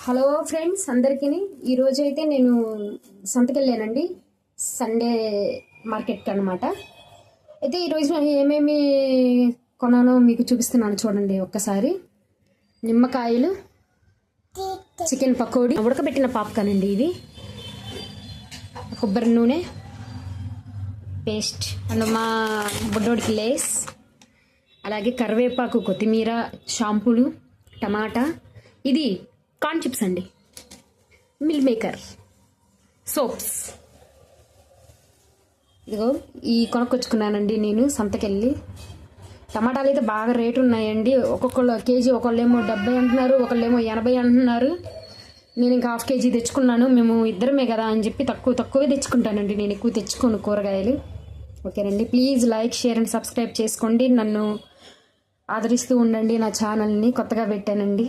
Hello friends అందరికీ ఈరోజు అయితే నేను సంతకి వెళ్ళానండి. సండే మార్కెట్కి అనమాట. అయితే ఈరోజు నేను ఏమేమి కొన్నానో మీకు చూపిస్తున్నాను చూడండి ఒక్కసారి. నిమ్మకాయలు, చికెన్ పకోడీ, ఉడకబెట్టిన పాప్కార్న్ అండి ఇది, కొబ్బరి నూనె పేస్ట్ అండ్ మా బుడ్డోడికి లేస్, అలాగే కరివేపాకు, కొత్తిమీర, షాంపూలు, టమాటా, ఇది కార్న్ చిప్స్ అండి, మిల్ మేకర్, సోప్స్. ఇదిగో ఈ కొనుక్కొచ్చుకున్నానండి నేను సంతకెళ్ళి. టమాటాలు అయితే బాగా రేటు ఉన్నాయండి. ఒక్కొక్కళ్ళు కేజీ, ఒకళ్ళేమో 70 అంటున్నారు, ఒకళ్ళేమో 80 అంటున్నారు. నేను ఇంకా హాఫ్ కేజీ తెచ్చుకున్నాను. మేము ఇద్దరమే కదా అని చెప్పి తక్కువే తెచ్చుకుంటానండి. నేను ఎక్కువ తెచ్చుకోను కూరగాయలు. ఓకేనండి, please like, share and subscribe చేసుకోండి. నన్ను ఆదరిస్తూ ఉండండి. నా ఛానల్ని కొత్తగా పెట్టానండి.